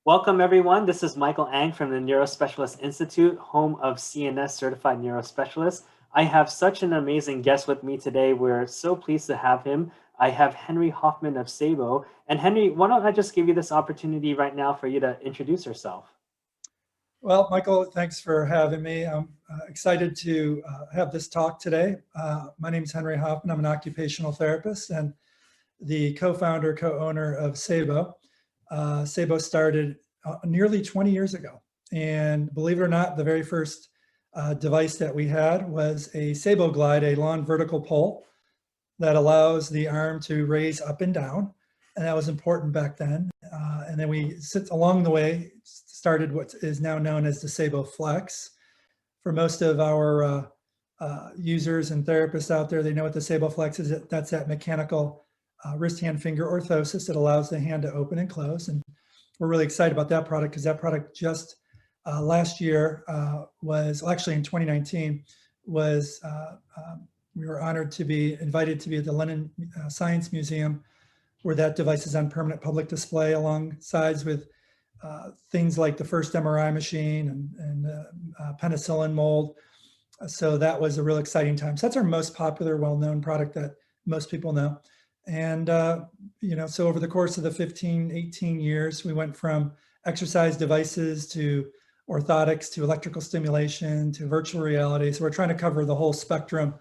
Welcome, everyone. This is Michael Ang from the Neuro Specialist Institute, home of CNS Certified Neuro Specialists. I have such an amazing guest with me today. We're so pleased to have him. I have Henry Hoffman of Saebo. And Henry, why don't I just give you this opportunity right now for you to introduce yourself? Well, Michael, thanks for having me. I'm excited to have this talk today. My name is Henry Hoffman. I'm an occupational therapist and the co-founder, co-owner of Saebo. Saebo started nearly 20 years ago. And believe it or not, the very first device that we had was a Saebo Glide, a lawn vertical pole that allows the arm to raise up and down. And that was important back then. And then we along the way started what is now known as the Saebo Flex. For most of our users and therapists out there, they know what the Saebo Flex is. That's that mechanical wrist, hand, finger orthosis that allows the hand to open and close. And we're really excited about that product because that product just last year was, actually in 2019, was we were honored to be invited to be at the London Science Museum, where that device is on permanent public display alongside with things like the first MRI machine and penicillin mold. So that was a real exciting time. So that's our most popular, well-known product that most people know. And, so over the course of the 15, 18 years, we went from exercise devices to orthotics to electrical stimulation to virtual reality. So we're trying to cover the whole spectrum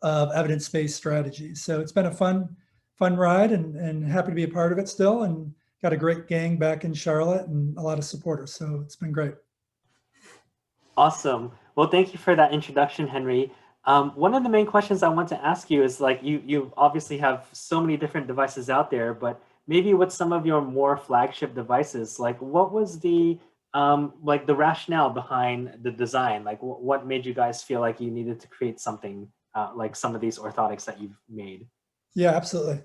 of evidence-based strategies. So it's been a fun ride and happy to be a part of it still, and got a great gang back in Charlotte and a lot of supporters. So it's been great. Awesome. Well, thank you for that introduction, Henry. One of the main questions I want to ask you is like you obviously have so many different devices out there, but maybe with some of your more flagship devices, like what was the like the rationale behind the design? Like what made you guys feel like you needed to create something like some of these orthotics that you've made? Yeah, absolutely.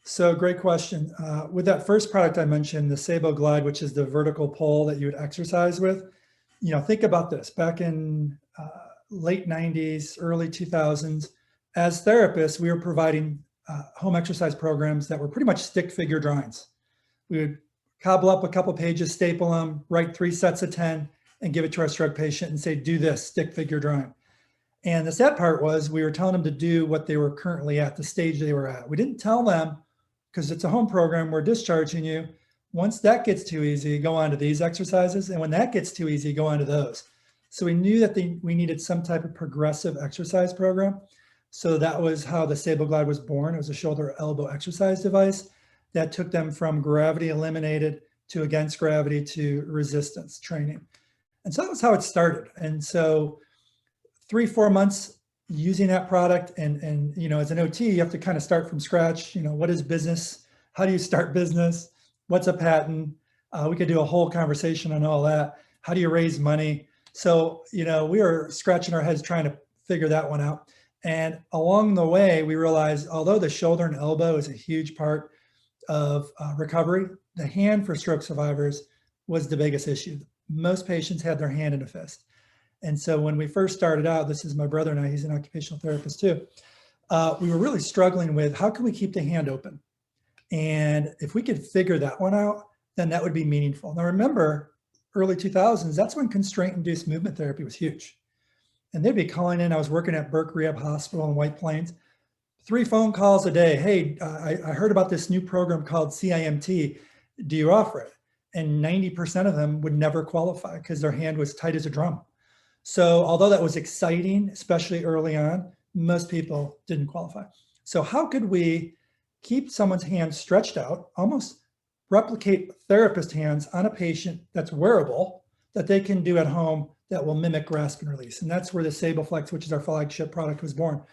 So great question. With that first product I mentioned, the Saebo Glide, which is the vertical pole that you would exercise with, think about this. Back in late 90s, early 2000s, as therapists, we were providing home exercise programs that were pretty much stick figure drawings. We would cobble up a couple pages, staple them, write 3 sets of 10, and give it to our stroke patient and say, do this stick figure drawing. And the sad part was we were telling them to do what they were currently at, the stage they were at. We didn't tell them, because it's a home program, we're discharging you. Once that gets too easy, go on to these exercises. And when that gets too easy, go on to those. So we knew that we needed some type of progressive exercise program. So that was how the Saebo Glide was born. It was a shoulder elbow exercise device that took them from gravity eliminated to against gravity to resistance training. And so that was how it started. And so 3-4 months using that product, and as an OT, you have to kind of start from scratch. What is business? How do you start business? What's a patent? We could do a whole conversation on all that. How do you raise money? So, we were scratching our heads trying to figure that one out. And along the way, we realized, although the shoulder and elbow is a huge part of recovery, the hand for stroke survivors was the biggest issue. Most patients had their hand in a fist. And so when we first started out, this is my brother and I, he's an occupational therapist too. We were really struggling with how can we keep the hand open? And if we could figure that one out, then that would be meaningful. Now remember, early 2000s, that's when constraint-induced movement therapy was huge. And they'd be calling in, I was working at Burke Rehab Hospital in White Plains, 3 phone calls a day. Hey, I heard about this new program called CIMT. Do you offer it? And 90% of them would never qualify because their hand was tight as a drum. So although that was exciting, especially early on, most people didn't qualify. So how could we keep someone's hand stretched out, almost replicate therapist hands on a patient that's wearable, that they can do at home that will mimic grasp and release? And that's where the Saebo Flex, which is our flagship product, was born.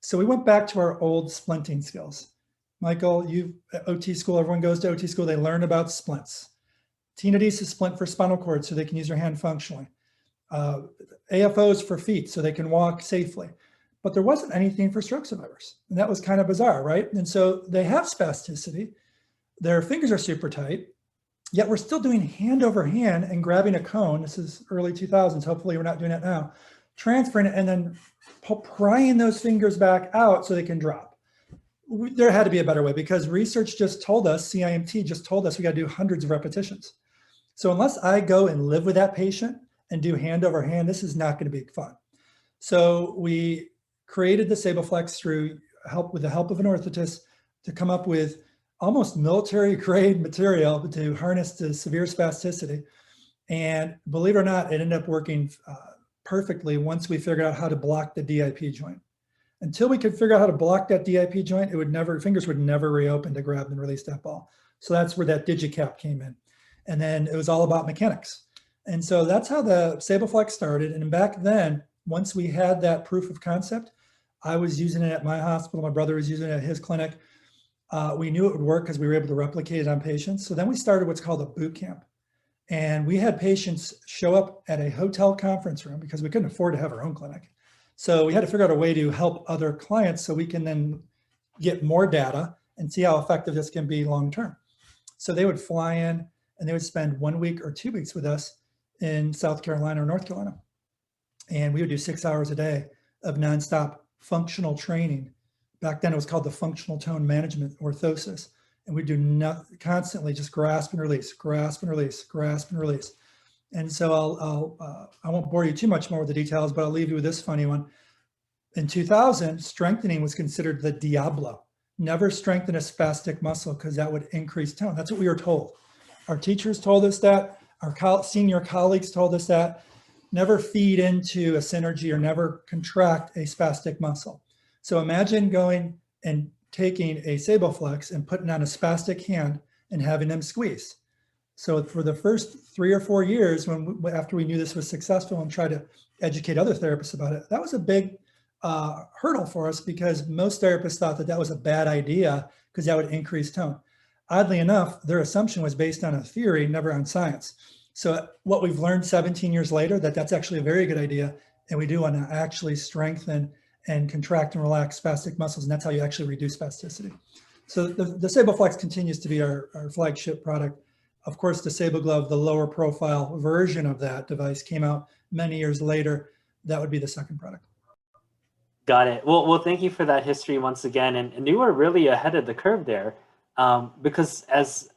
So we went back to our old splinting skills. Michael, at OT school, everyone goes to OT school, they learn about splints. Tenodesis splint for spinal cord so they can use their hand functionally. AFOs for feet so they can walk safely. But there wasn't anything for stroke survivors. And that was kind of bizarre, right? And so they have spasticity. Their fingers are super tight, yet we're still doing hand over hand and grabbing a cone. This is early 2000s. Hopefully we're not doing it now. Transferring it and then prying those fingers back out so they can drop. There had to be a better way because research just told us, CIMT just told us we got to do hundreds of repetitions. So unless I go and live with that patient and do hand over hand, this is not going to be fun. So we created the Saboflex through with the help of an orthotist to come up with almost military grade material to harness the severe spasticity. And believe it or not, it ended up working perfectly once we figured out how to block the DIP joint. Until we could figure out how to block that DIP joint, fingers would never reopen to grab and release that ball. So that's where that digicap came in. And then it was all about mechanics. And so that's how the Saboflex started. And back then, once we had that proof of concept, I was using it at my hospital. My brother was using it at his clinic. We knew it would work because we were able to replicate it on patients. So then we started what's called a boot camp. And we had patients show up at a hotel conference room because we couldn't afford to have our own clinic. So we had to figure out a way to help other clients so we can then get more data and see how effective this can be long-term. So they would fly in and they would spend 1 week or 2 weeks with us in South Carolina or North Carolina. And we would do 6 hours a day of nonstop functional training. Back then it was called the functional tone management orthosis. And we do not constantly just grasp and release, grasp and release, grasp and release. And so I won't bore you too much more with the details, but I'll leave you with this funny one. In 2000, strengthening was considered the Diablo. Never strengthen a spastic muscle because that would increase tone. That's what we were told. Our teachers told us that. Our senior colleagues told us that. Never feed into a synergy or never contract a spastic muscle. So imagine going and taking a Saboflex and putting on a spastic hand and having them squeeze. So for the first 3 or 4 years, after we knew this was successful and tried to educate other therapists about it, that was a big hurdle for us because most therapists thought that that was a bad idea because that would increase tone. Oddly enough, their assumption was based on a theory, never on science. So what we've learned 17 years later, that's actually a very good idea. And we do want to actually strengthen and contract and relax spastic muscles. And that's how you actually reduce spasticity. So the Saboflex continues to be our flagship product. Of course, the Saebo glove, the lower profile version of that device came out many years later. That would be the second product. Got it. Well, thank you for that history once again. And you were really ahead of the curve there, because as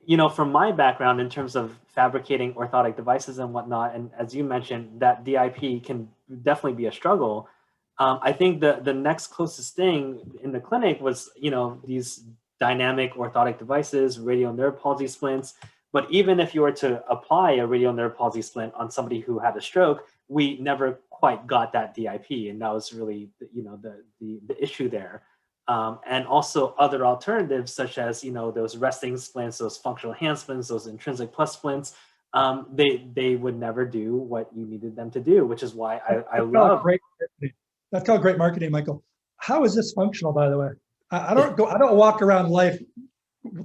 you know, from my background in terms of fabricating orthotic devices and whatnot, and as you mentioned, that DIP can definitely be a struggle. I think the next closest thing in the clinic was, you know, these dynamic orthotic devices, radial nerve palsy splints. But even if you were to apply a radial nerve palsy splint on somebody who had a stroke, we never quite got that DIP, and that was really, you know, the issue there. And also other alternatives such as, you know, those resting splints, those functional hand splints, those intrinsic plus splints, they would never do what you needed them to do, which is why I love. That's called great marketing, Michael. How is this functional, by the way? I don't walk around life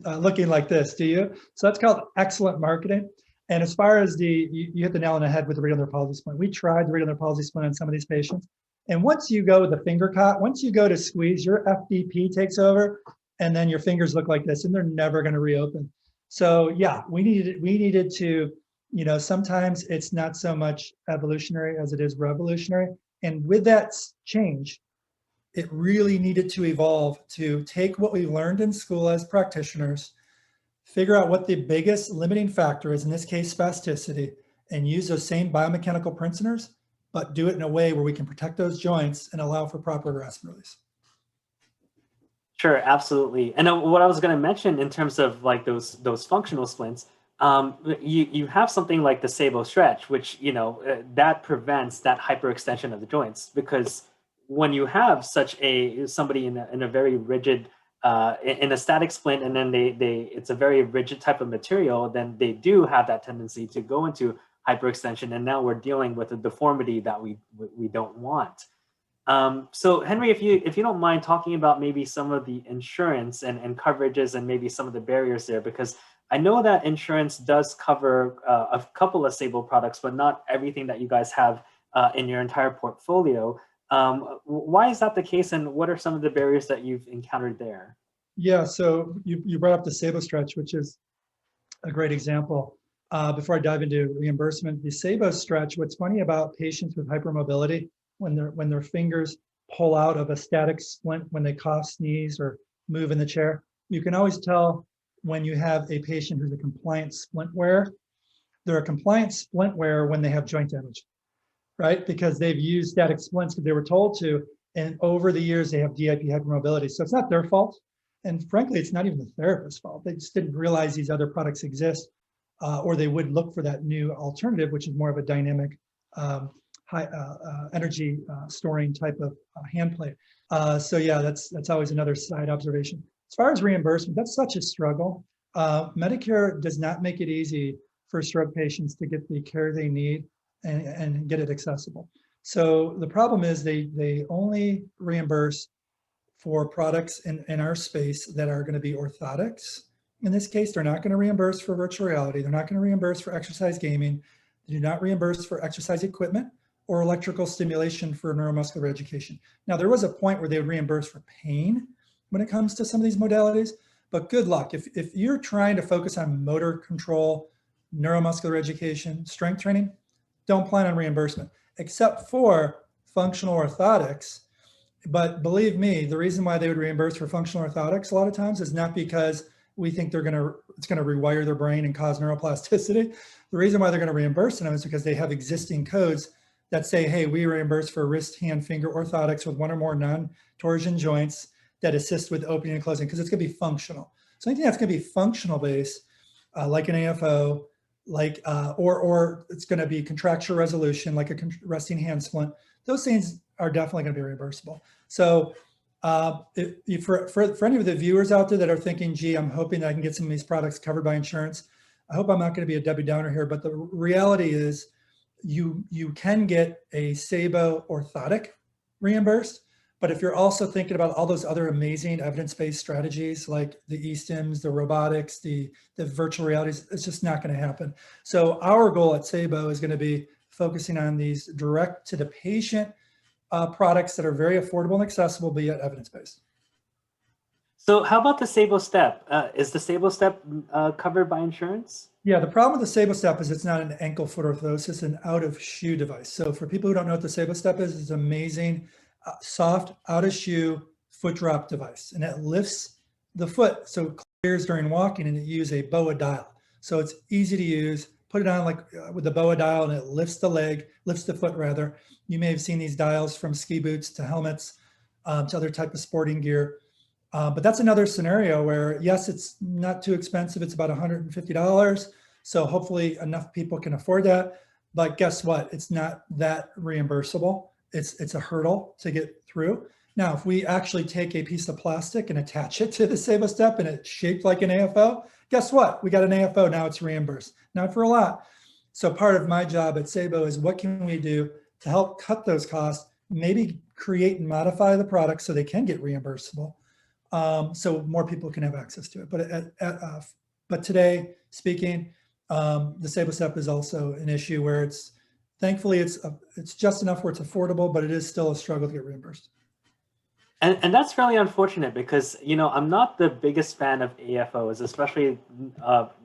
looking like this, do you? So that's called excellent marketing. And as far as you hit the nail on the head with the radial nerve palsy splint. We tried the radial nerve palsy splint on some of these patients. And once you go with the finger cot, once you go to squeeze, your FDP takes over, and then your fingers look like this, and they're never going to reopen. So yeah, we needed to, you know, sometimes it's not so much evolutionary as it is revolutionary. And with that change, it really needed to evolve to take what we learned in school as practitioners, figure out what the biggest limiting factor is, in this case, spasticity, and use those same biomechanical principles, but do it in a way where we can protect those joints and allow for proper grasp and release. Sure, absolutely. And what I was going to mention in terms of like those functional splints, you have something like the Saebo stretch, which, you know, that prevents that hyperextension of the joints, because when you have somebody in a very rigid in a static splint, and then it's a very rigid type of material, then they do have that tendency to go into hyperextension, and now we're dealing with a deformity that we don't want. So Henry, if you don't mind talking about maybe some of the insurance and coverages and maybe some of the barriers there, because I know that insurance does cover a couple of Saebo products, but not everything that you guys have in your entire portfolio. Why is that the case, and what are some of the barriers that you've encountered there? Yeah, so you brought up the Saebo stretch, which is a great example. Before I dive into reimbursement, the Saebo stretch, what's funny about patients with hypermobility, when their fingers pull out of a static splint, when they cough, sneeze, or move in the chair, you can always tell when you have a patient who's a compliant splint wearer they're a compliant splint wearer when they have joint damage, right? Because they've used static splints because they were told to, and over the years they have DIP hypermobility. So it's not their fault. And frankly, it's not even the therapist's fault. They just didn't realize these other products exist, or they would look for that new alternative, which is more of a dynamic high energy storing type of hand plate. So yeah, that's always another side observation. As far as reimbursement, that's such a struggle. Medicare does not make it easy for stroke patients to get the care they need and get it accessible. So the problem is they only reimburse for products in our space that are going to be orthotics. In this case, they're not going to reimburse for virtual reality. They're not going to reimburse for exercise gaming. They do not reimburse for exercise equipment or electrical stimulation for neuromuscular education. Now, there was a point where they would reimburse for pain when it comes to some of these modalities, but good luck. If you're trying to focus on motor control, neuromuscular education, strength training, don't plan on reimbursement, except for functional orthotics. But believe me, the reason why they would reimburse for functional orthotics a lot of times is not because we think it's gonna rewire their brain and cause neuroplasticity. The reason why they're gonna reimburse them is because they have existing codes that say, hey, we reimburse for wrist, hand, finger orthotics with one or more non-torsion joints that assist with opening and closing, because it's gonna be functional. So anything that's gonna be functional based, like an AFO, like or it's going to be contracture resolution, like a resting hand splint. Those things are definitely going to be reimbursable. So for any of the viewers out there that are thinking, gee, I'm hoping that I can get some of these products covered by insurance, I hope I'm not going to be a Debbie Downer here, but the reality is you can get a Saebo orthotic reimbursed. But if you're also thinking about all those other amazing evidence-based strategies like the eStims, the robotics, the virtual realities, it's just not going to happen. So our goal at Saebo is going to be focusing on these direct to the patient products that are very affordable and accessible, but yet evidence-based. So how about the Saebo step? Is the Saebo step covered by insurance? Yeah, the problem with the Saebo step is it's not an ankle foot orthosis, it's an out of shoe device. So for people who don't know what the Saebo step is, it's amazing, soft out of shoe foot drop device, and it lifts the foot so it clears during walking, and it uses a BOA dial. So it's easy to use. Put it on like with the BOA dial, and it lifts the leg, lifts the foot rather. You may have seen these dials from ski boots to helmets to other type of sporting gear. But that's another scenario where, yes, it's not too expensive. It's about $150. So hopefully enough people can afford that. But guess what? It's not that reimbursable. It's a hurdle to get through. Now, if we actually take a piece of plastic and attach it to the Saebo step and it's shaped like an AFO, guess what? We got an AFO, now it's reimbursed. Not for a lot. So part of my job at Saebo is what can we do to help cut those costs, maybe create and modify the product so they can get reimbursable. So more people can have access to it. But today, speaking, the Saebo step is also an issue where thankfully it's just enough where it's affordable, but it is still a struggle to get reimbursed. And that's really unfortunate because, I'm not the biggest fan of AFOs, especially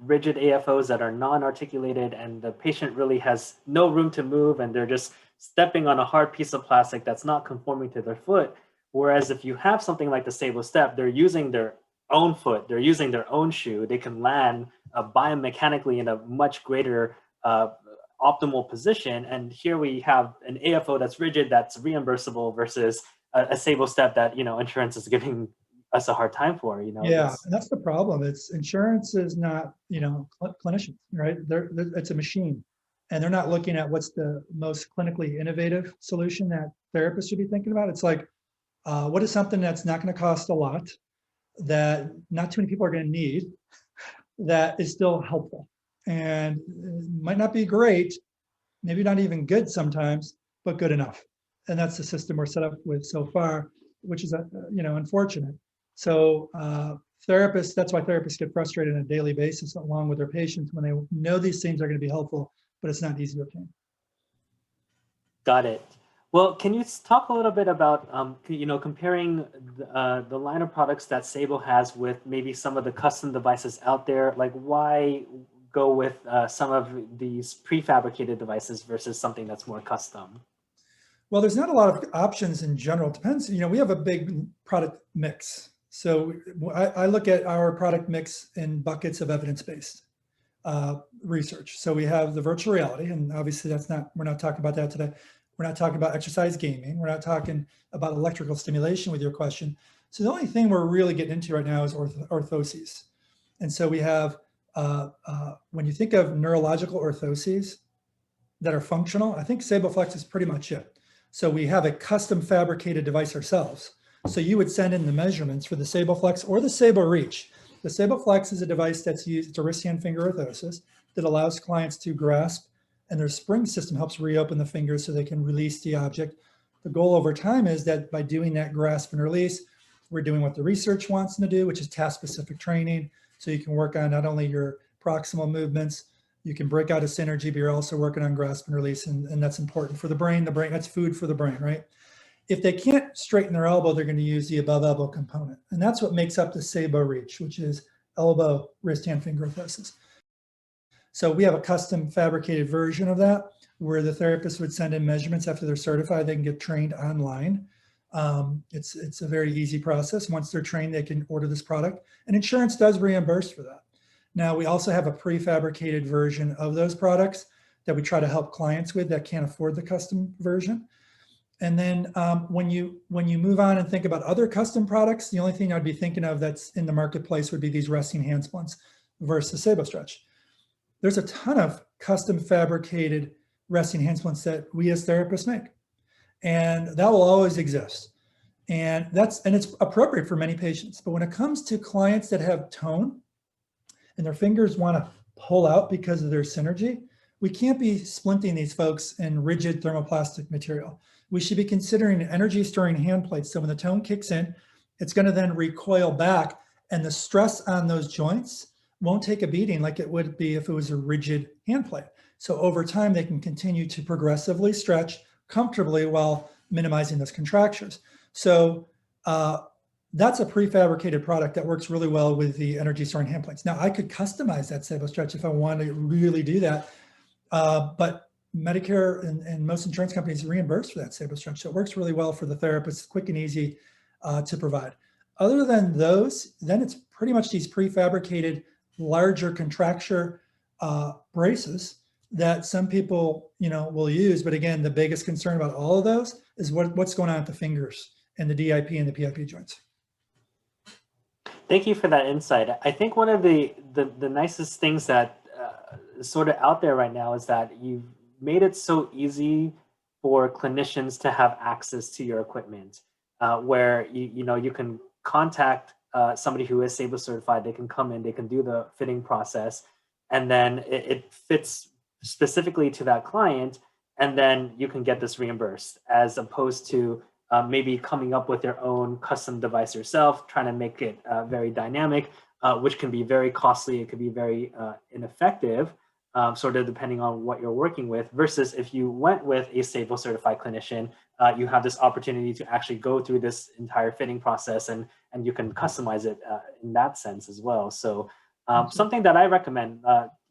rigid AFOs that are non-articulated, and the patient really has no room to move and they're just stepping on a hard piece of plastic that's not conforming to their foot. Whereas if you have something like the Saebo step, they're using their own foot, they're using their own shoe, they can land biomechanically in a much greater optimal position. And here we have an AFO that's rigid, that's reimbursable versus a Saebo step that, insurance is giving us a hard time for, Yeah, and that's the problem. It's insurance is not, clinicians, right? It's a machine, and they're not looking at what's the most clinically innovative solution that therapists should be thinking about. It's like, what is something that's not going to cost a lot, that not too many people are going to need, that is still helpful, and might not be great, maybe not even good sometimes, but good enough. And that's the system we're set up with so far, which is unfortunate. So therapists, that's why therapists get frustrated on a daily basis along with their patients when they know these things are going to be helpful, but it's not easy to obtain. Got it. Well, can you talk a little bit about, comparing the line of products that Saebo has with maybe some of the custom devices out there? Like, why go with some of these prefabricated devices versus something that's more custom? Well, there's not a lot of options in general. It depends. We have a big product mix. So I look at our product mix in buckets of evidence-based. research. So we have the virtual reality, and obviously we're not talking about that today. We're not talking about exercise gaming. We're not talking about electrical stimulation with your question. So the only thing we're really getting into right now is orthoses. And so we have, when you think of neurological orthoses that are functional, I think SaeboFlex is pretty much it. So we have a custom fabricated device ourselves. So you would send in the measurements for the SaeboFlex or the Saebo Reach. The SaeboFlex is a device that's used, it's a wrist hand finger orthosis that allows clients to grasp, and their spring system helps reopen the fingers so they can release the object. The goal over time is that by doing that grasp and release, we're doing what the research wants them to do, which is task-specific training. So you can work on not only your proximal movements, you can break out a synergy, but you're also working on grasp and release, and that's important for the brain. The brain, that's food for the brain, right? If they can't straighten their elbow, they're going to use the above elbow component. And that's what makes up the Saebo Reach, which is elbow, wrist, hand, finger orthosis. So we have a custom fabricated version of that where the therapist would send in measurements after they're certified. They can get trained online. It's a very easy process. Once they're trained, they can order this product, and insurance does reimburse for that. Now, we also have a prefabricated version of those products that we try to help clients with that can't afford the custom version. And then when you move on and think about other custom products, the only thing I'd be thinking of that's in the marketplace would be these resting hand splints versus Saebo Stretch. There's a ton of custom fabricated resting hand splints that we as therapists make, and that will always exist. And it's appropriate for many patients. But when it comes to clients that have tone and their fingers want to pull out because of their synergy, we can't be splinting these folks in rigid thermoplastic material. We should be considering energy storing hand plates. So when the tone kicks in, it's going to then recoil back, and the stress on those joints won't take a beating like it would be if it was a rigid hand plate. So over time, they can continue to progressively stretch comfortably while minimizing those contractures. So that's a prefabricated product that works really well with the energy storing hand plates. Now, I could customize that Saebo Stretch if I wanted to really do that, but Medicare and most insurance companies reimburse for that Saebo Stretch. So it works really well for the therapist, quick and easy to provide. Other than those, then it's pretty much these prefabricated larger contracture braces that some people, will use. But again, the biggest concern about all of those is what's going on at the fingers and the DIP and the PIP joints. Thank you for that insight. I think one of the nicest things that is sort of out there right now is that you've made it so easy for clinicians to have access to your equipment, where you can contact somebody who is Saebo certified. They can come in, they can do the fitting process, and then it fits specifically to that client, and then you can get this reimbursed, as opposed to maybe coming up with your own custom device yourself, trying to make it very dynamic, which can be very costly. It could be very ineffective, sort of depending on what you're working with, versus if you went with a Saebo certified clinician, you have this opportunity to actually go through this entire fitting process, and you can customize it in that sense as well. So something that I recommend,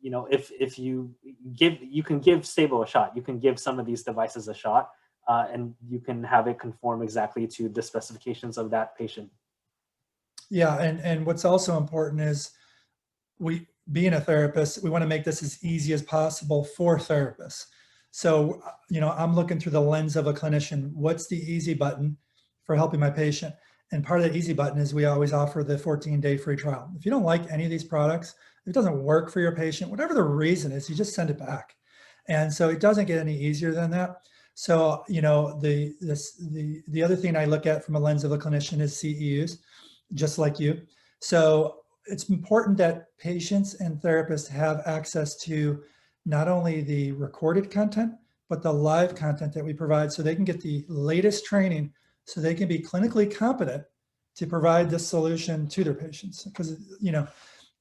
if you can give Saebo a shot. You can give some of these devices a shot, and you can have it conform exactly to the specifications of that patient. Yeah, and what's also important is being a therapist, we want to make this as easy as possible for therapists. So, I'm looking through the lens of a clinician. What's the easy button for helping my patient? And part of the easy button is we always offer the 14-day free trial. If you don't like any of these products, if it doesn't work for your patient, whatever the reason is, you just send it back. And so it doesn't get any easier than that. So, the other thing I look at from a lens of a clinician is CEUs, just like you. So it's important that patients and therapists have access to not only the recorded content, but the live content that we provide, so they can get the latest training, so they can be clinically competent to provide this solution to their patients. Because,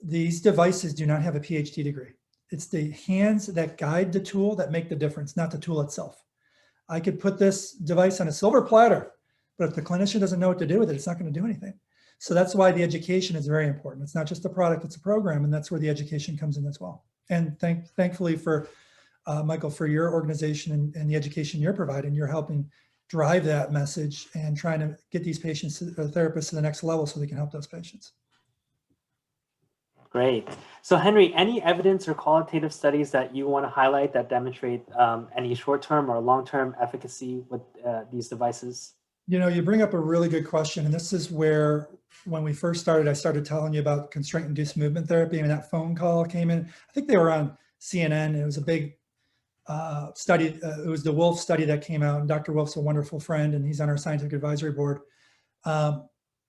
these devices do not have a PhD degree. It's the hands that guide the tool that make the difference, not the tool itself. I could put this device on a silver platter, but if the clinician doesn't know what to do with it, it's not going to do anything. So that's why the education is very important. It's not just a product, it's a program, and that's where the education comes in as well. And thankfully for Michael, for your organization and the education you're providing, you're helping drive that message and trying to get these patients, therapists to the next level so they can help those patients. Great. So Henry, any evidence or qualitative studies that you want to highlight that demonstrate any short-term or long-term efficacy with these devices? You bring up a really good question. And this is where, when we first started, I started telling you about constraint-induced movement therapy. And that phone call came in. I think they were on CNN. It was a big study. It was the Wolf study that came out. And Dr. Wolf's a wonderful friend, and he's on our scientific advisory board.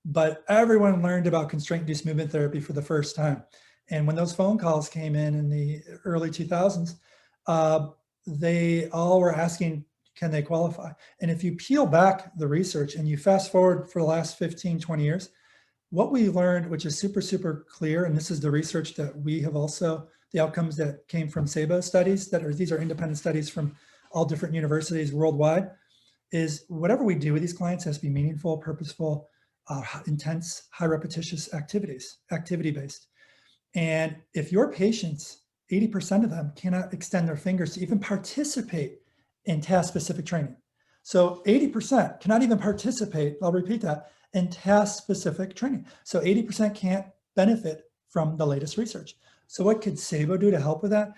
But everyone learned about constraint-induced movement therapy for the first time. And when those phone calls came in the early 2000s, they all were asking, can they qualify? And if you peel back the research and you fast forward for the last 15, 20 years, what we learned, which is super, super clear, and this is the research that we have also, the outcomes that came from Saebo studies, these are independent studies from all different universities worldwide, is whatever we do with these clients has to be meaningful, purposeful, intense, high repetitious activity-based. And if your patients, 80% of them cannot extend their fingers to even participate in task-specific training. So 80% cannot even participate, I'll repeat that, in task-specific training. So 80% can't benefit from the latest research. So what could Saebo do to help with that?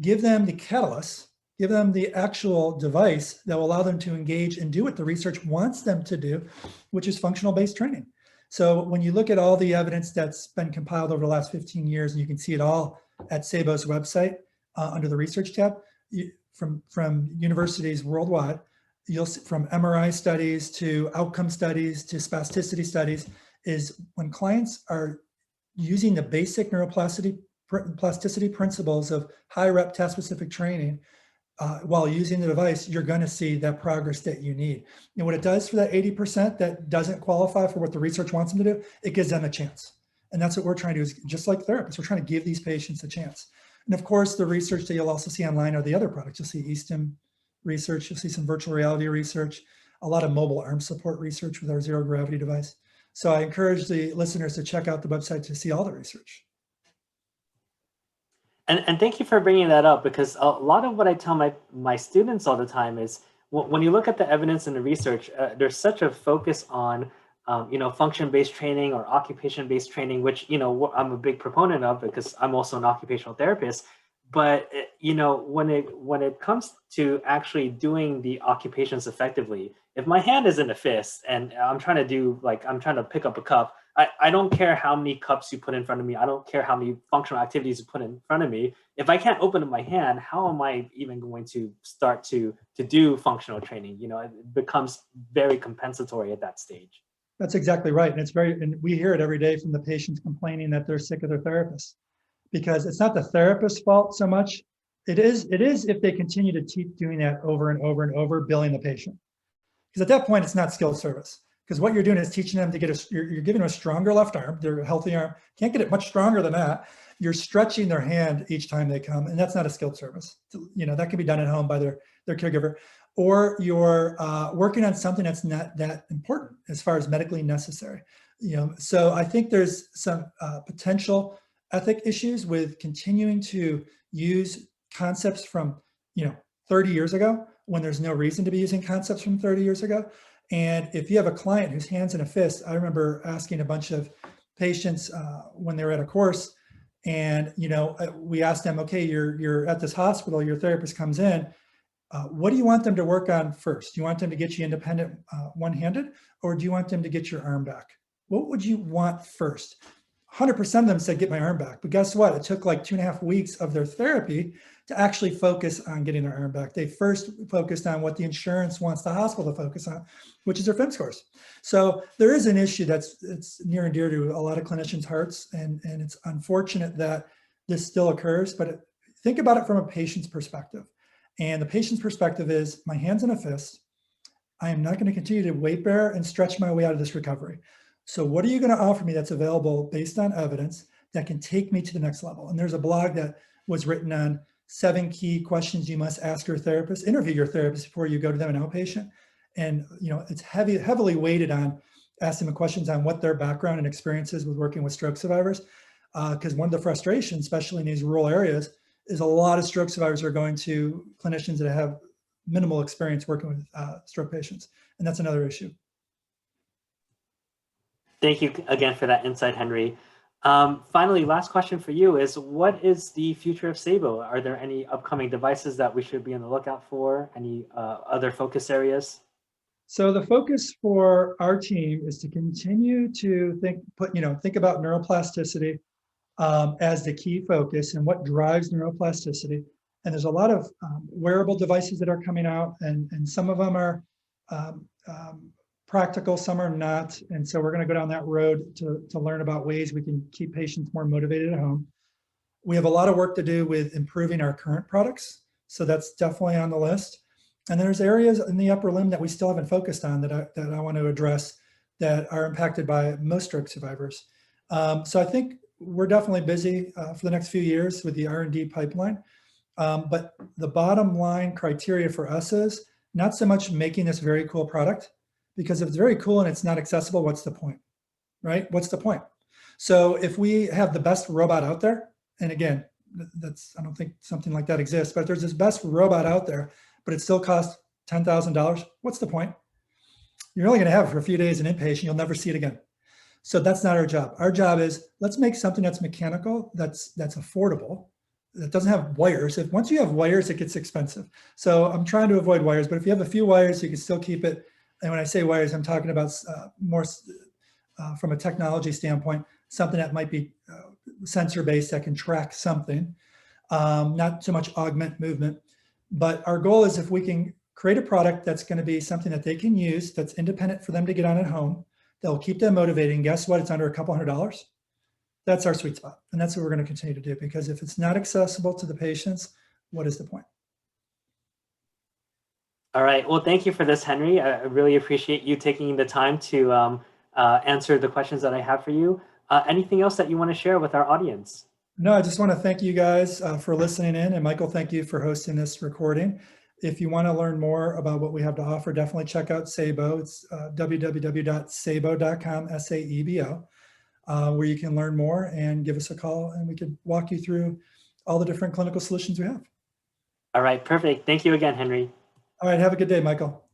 Give them the catalyst, give them the actual device that will allow them to engage and do what the research wants them to do, which is functional-based training. So when you look at all the evidence that's been compiled over the last 15 years, and you can see it all at Saebo's website under the research tab, from universities worldwide, you'll see, from MRI studies to outcome studies to spasticity studies, is when clients are using the basic neuroplasticity principles of high rep task specific training while using the device, you're going to see that progress that you need. And what it does for that 80% that doesn't qualify for what the research wants them to do, it gives them a chance. And that's what we're trying to do, is just like therapists, we're trying to give these patients a chance. And of course, the research that you'll also see online are the other products. You'll see eStim research, you'll see some virtual reality research, a lot of mobile arm support research with our zero gravity device. So I encourage the listeners to check out the website to see all the research. And thank you for bringing that up, because a lot of what I tell my students all the time is, when you look at the evidence and the research, there's such a focus on function-based training or occupation-based training, which I'm a big proponent of because I'm also an occupational therapist. But when it comes to actually doing the occupations effectively, if my hand is in a fist and I'm trying to pick up a cup, I don't care how many cups you put in front of me. I don't care how many functional activities you put in front of me. If I can't open up my hand, how am I even going to start to do functional training? It becomes very compensatory at that stage. That's exactly right. And we hear it every day from the patients complaining that they're sick of their therapists, because it's not the therapist's fault so much. It is if they continue to keep doing that over and over and over, billing the patient. Because at that point, it's not skilled service. Because what you're doing is teaching them to you're giving them a stronger left arm, their healthy arm. Can't get it much stronger than that. You're stretching their hand each time they come, and that's not a skilled service. That can be done at home by their caregiver. Or you're working on something that's not that important as far as medically necessary. So I think there's some potential ethic issues with continuing to use concepts from 30 years ago, when there's no reason to be using concepts from 30 years ago. And if you have a client whose hand's in a fist, I remember asking a bunch of patients when they were at a course, and we asked them, okay, you're at this hospital, your therapist comes in, what do you want them to work on first? Do you want them to get you independent one-handed, or do you want them to get your arm back? What would you want first? 100% of them said, get my arm back. But guess what? It took like 2.5 weeks of their therapy to actually focus on getting their arm back. They first focused on what the insurance wants the hospital to focus on, which is their FIM scores. So there is an issue it's near and dear to a lot of clinicians' hearts, and it's unfortunate that this still occurs, but think about it from a patient's perspective. And the patient's perspective is, my hand's in a fist. I am not going to continue to weight bear and stretch my way out of this recovery. So what are you going to offer me that's available based on evidence that can take me to the next level? And there's a blog that was written on 7 key questions you must ask your therapist. Interview your therapist before you go to them an outpatient. And it's heavily weighted on asking them questions on what their background and experience is with working with stroke survivors. Because one of the frustrations, especially in these rural areas, is a lot of stroke survivors are going to clinicians that have minimal experience working with stroke patients. And that's another issue. Thank you again for that insight, Henry. Finally, last question for you is, what is the future of Saebo? Are there any upcoming devices that we should be on the lookout for? Any other focus areas? So the focus for our team is to continue to think about neuroplasticity as the key focus and what drives neuroplasticity. And there's a lot of wearable devices that are coming out, and some of them are um, um, practical, some are not. And so we're going to go down that road to learn about ways we can keep patients more motivated at home. We have a lot of work to do with improving our current products. So that's definitely on the list. And there's areas in the upper limb that we still haven't focused on that I want to address that are impacted by most stroke survivors. So I think we're definitely busy for the next few years with the R&D pipeline. But the bottom line criteria for us is not so much making this very cool product, because if it's very cool and it's not accessible, what's the point, right? What's the point? So if we have the best robot out there, and again, I don't think something like that exists, but if there's this best robot out there, but it still costs $10,000, what's the point? You're only going to have it for a few days in inpatient. You'll never see it again. So that's not our job. Our job is, let's make something that's mechanical, that's affordable, that doesn't have wires. Once you have wires, it gets expensive. So I'm trying to avoid wires, but if you have a few wires, you can still keep it. And when I say wires, I'm talking about more from a technology standpoint, something that might be sensor-based that can track something, not so much augment movement. But our goal is, if we can create a product that's going to be something that they can use, that's independent for them to get on at home, that will keep them motivated. And guess what? It's under a couple $100. That's our sweet spot. And that's what we're going to continue to do, because if it's not accessible to the patients, what is the point? All right. Well, thank you for this, Henry. I really appreciate you taking the time to answer the questions that I have for you. Anything else that you want to share with our audience? No, I just want to thank you guys for listening in. And Michael, thank you for hosting this recording. If you want to learn more about what we have to offer, definitely check out Saebo. It's www.saebo.com, S-A-E-B-O, where you can learn more and give us a call, and we could walk you through all the different clinical solutions we have. All right. Perfect. Thank you again, Henry. All right. Have a good day, Michael.